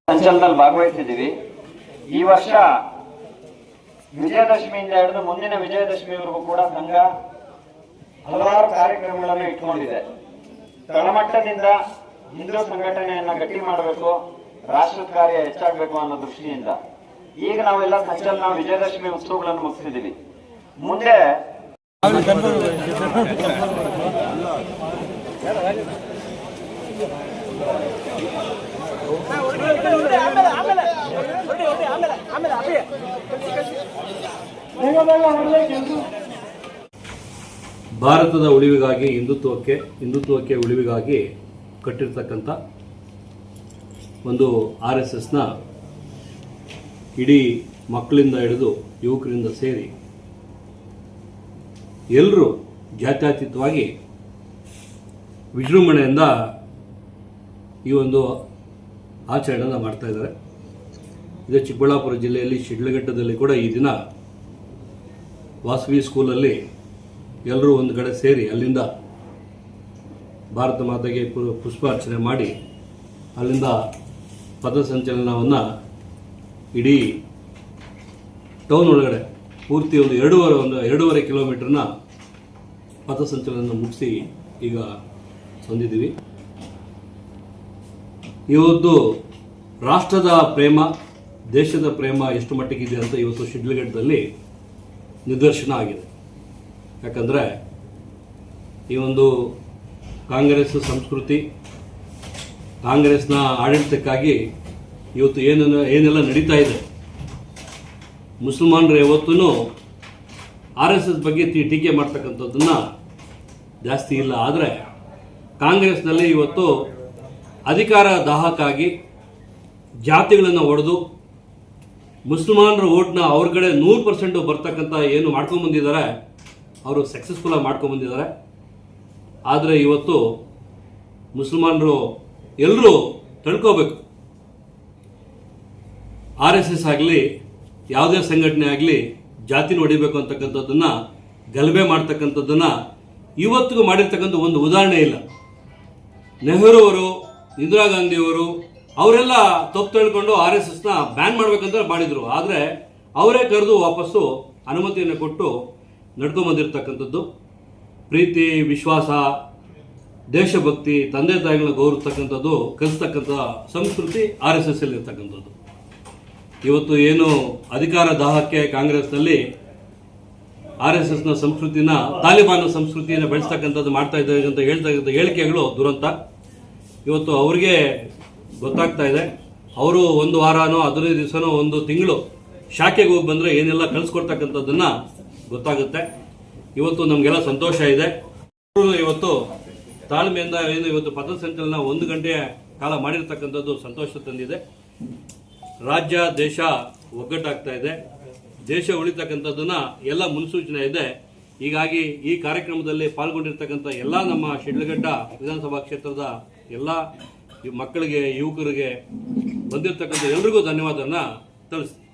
ಸಂಚಲನದಲ್ಲಿ ಭಾಗವಹಿಸಿದ್ದೀವಿ. ಈ ವರ್ಷ ವಿಜಯದಶಮಿಯಿಂದ ಹಿಡಿದು ಮುಂದಿನ ವಿಜಯದಶಮಿವರೆಗೂ ಕೂಡ ಸಂಘ ಹಲವಾರು ಕಾರ್ಯಕ್ರಮಗಳನ್ನು ಇಟ್ಕೊಂಡಿದೆ. ತಳಮಟ್ಟದಿಂದ ಹಿಂದೂ ಸಂಘಟನೆಯನ್ನ ಗಟ್ಟಿ ಮಾಡಬೇಕು, ರಾಷ್ಟ್ರದ ಕಾರ್ಯ ಹೆಚ್ಚಾಗಬೇಕು ಅನ್ನೋ ದೃಷ್ಟಿಯಿಂದ ಈಗ ನಾವೆಲ್ಲ ಸಂಚಲನ ವಿಜಯದಶಮಿ ಉತ್ಸವಗಳನ್ನು ಮುಗಿಸಿದ್ದೀವಿ. ಮುಂದೆ ಭಾರತದ ಉಳಿವಿಗಾಗಿ ಹಿಂದುತ್ವಕ್ಕೆ ಉಳಿವಿಗಾಗಿ ಕಟ್ಟಿರ್ತಕ್ಕಂಥ ಒಂದು RSSನ ಇಡೀ ಮಕ್ಕಳಿಂದ ಹಿಡಿದು ಯುವಕರಿಂದ ಸೇರಿ ಎಲ್ಲರೂ ಜಾತ್ಯತೀತವಾಗಿ ವಿಜೃಂಭಣೆಯಿಂದ ಈ ಒಂದು ಆಚರಣೆಯನ್ನು ಮಾಡ್ತಾ ಇದ್ದಾರೆ. ಇದೇ ಚಿಕ್ಕಬಳ್ಳಾಪುರ ಜಿಲ್ಲೆಯಲ್ಲಿ ಶಿಡ್ಲಘಟ್ಟದಲ್ಲಿ ಕೂಡ ಈ ದಿನ ವಾಸವಿ ಸ್ಕೂಲಲ್ಲಿ ಎಲ್ಲರೂ ಒಂದು ಕಡೆ ಸೇರಿ ಅಲ್ಲಿಂದ ಭಾರತ ಮಾತೆಗೆ ಪುಷ್ಪಾರ್ಚನೆ ಮಾಡಿ ಅಲ್ಲಿಂದ ಪಥಸಂಚಲನವನ್ನು ಇಡೀ ಟೌನ್ ಒಳಗಡೆ ಪೂರ್ತಿ ಒಂದು ಎರಡೂವರೆ ಕಿಲೋಮೀಟರ್ನ ಪಥಸಂಚಲನ ಮುಗಿಸಿ ಈಗ ಹೊಂದಿದ್ದೀವಿ. ಇವತ್ತು ರಾಷ್ಟ್ರದ ಪ್ರೇಮ, ದೇಶದ ಪ್ರೇಮ ಎಷ್ಟು ಮಟ್ಟಿಗಿದೆ ಅಂತ ಇವತ್ತು ಶಿಡ್ಲಘಟ್ಟದಲ್ಲಿ ನಿದರ್ಶನ ಆಗಿದೆ. ಯಾಕಂದರೆ ಈ ಒಂದು ಕಾಂಗ್ರೆಸ್ ಸಂಸ್ಕೃತಿ, ಕಾಂಗ್ರೆಸ್ನ ಆಡಳಿತಕ್ಕಾಗಿ ಇವತ್ತು ಏನೆಲ್ಲ ನಡೀತಾ ಇದೆ, ಮುಸಲ್ಮಾನರು ಯಾವತ್ತೂ RSS ಬಗ್ಗೆ ಟೀಕೆ ಮಾಡ್ತಕ್ಕಂಥದ್ದನ್ನು ಜಾಸ್ತಿ ಇಲ್ಲ. ಆದರೆ ಕಾಂಗ್ರೆಸ್ನಲ್ಲಿ ಇವತ್ತು ಅಧಿಕಾರ ದಾಹಕ್ಕಾಗಿ ಜಾತಿಗಳನ್ನು ಒಡೆದು ಮುಸಲ್ಮಾನರ ಓಟ್ನ ಅವ್ರ ಕಡೆ 100% ಬರ್ತಕ್ಕಂಥ ಏನು ಮಾಡ್ಕೊಂಬಂದಿದ್ದಾರೆ, ಅವರು ಸಕ್ಸಸ್ಫುಲ್ಲಾಗಿ ಮಾಡ್ಕೊಂಬಂದಿದ್ದಾರೆ. ಆದರೆ ಇವತ್ತು ಮುಸಲ್ಮಾನರು ಎಲ್ಲರೂ ತಿಳ್ಕೋಬೇಕು, RSS ಆಗಲಿ ಯಾವುದೇ ಸಂಘಟನೆ ಆಗಲಿ ಜಾತಿನ ಹೊಡಿಬೇಕು ಅಂತಕ್ಕಂಥದ್ದನ್ನು ಗಲಭೆ ಮಾಡ್ತಕ್ಕಂಥದ್ದನ್ನು ಇವತ್ತಿಗೂ ಮಾಡಿರ್ತಕ್ಕಂಥ ಒಂದು ಉದಾಹರಣೆ ಇಲ್ಲ. ನೆಹರು ಅವರು, ಇಂದಿರಾ ಗಾಂಧಿಯವರು ಅವರೆಲ್ಲ ತಪ್ಪು ತಿಳ್ಕೊಂಡು RSSನ ಬ್ಯಾನ್ ಮಾಡ್ಬೇಕಂತ ಮಾಡಿದರು. ಆದರೆ ಅವರೇ ಕರೆದು ವಾಪಸ್ಸು ಅನುಮತಿಯನ್ನು ಕೊಟ್ಟು ನಡ್ಕೊಂಬಂದಿರ್ತಕ್ಕಂಥದ್ದು. ಪ್ರೀತಿ, ವಿಶ್ವಾಸ, ದೇಶಭಕ್ತಿ, ತಂದೆ ತಾಯಿಗಳನ್ನ ಗೌರವಿಸ್ತಕ್ಕಂಥದ್ದು, ಕಲಿಸ್ತಕ್ಕಂಥ ಸಂಸ್ಕೃತಿ RSS ಅಲ್ಲಿ ಇರ್ತಕ್ಕಂಥದ್ದು. ಇವತ್ತು ಏನು ಅಧಿಕಾರ ದಾಹಕ್ಕೆ ಕಾಂಗ್ರೆಸ್ನಲ್ಲಿ RSSನ ಸಂಸ್ಕೃತಿನ, ತಾಲಿಬಾನ್ ಸಂಸ್ಕೃತಿಯನ್ನು ಬೆಳೆಸ್ತಕ್ಕಂಥದ್ದು ಮಾಡ್ತಾ ಇದ್ದಾರೆ ಅಂತ ಹೇಳ್ತಕ್ಕಂಥ ಹೇಳಿಕೆಗಳು ದುರಂತ. ಇವತ್ತು ಅವ್ರಿಗೆ ಗೊತ್ತಾಗ್ತಾ ಇದೆ. ಅವರು ಒಂದು ವಾರನೋ 15 ದಿವಸನೋ ಒಂದು ತಿಂಗಳು ಶಾಖೆಗೆ ಹೋಗಿ ಬಂದರೆ ಏನೆಲ್ಲ ಕಳಿಸ್ಕೊಡ್ತಕ್ಕಂಥದ್ದನ್ನು ಗೊತ್ತಾಗುತ್ತೆ. ಇವತ್ತು ನಮಗೆಲ್ಲ ಸಂತೋಷ ಇದೆ. ಇವತ್ತು ತಾಳ್ಮೆಯಿಂದ ಏನು ಇವತ್ತು ಪಥಸಂಚಲನ 1 ಗಂಟೆಯ ಕಾಲ ಮಾಡಿರ್ತಕ್ಕಂಥದ್ದು ಸಂತೋಷ ತಂದಿದೆ. ರಾಜ್ಯ ದೇಶ ಒಗ್ಗಟ್ಟಾಗ್ತಾ ಇದೆ, ದೇಶ ಉಳಿತಕ್ಕಂಥದ್ದನ್ನ ಎಲ್ಲ ಮುನ್ಸೂಚನೆ ಇದೆ. ಹೀಗಾಗಿ ಈ ಕಾರ್ಯಕ್ರಮದಲ್ಲಿ ಪಾಲ್ಗೊಂಡಿರ್ತಕ್ಕಂಥ ಎಲ್ಲ ನಮ್ಮ ಶಿಡ್ಲಘಟ್ಟ ವಿಧಾನಸಭಾ ಕ್ಷೇತ್ರದ ಎಲ್ಲ ಮಕ್ಕಳಿಗೆ, ಯುವಕರಿಗೆ ಬಂದಿರತಕ್ಕಂಥ ಎಲ್ರಿಗೂ ಧನ್ಯವಾದವನ್ನು ತಿಳಿಸ್ತೀನಿ.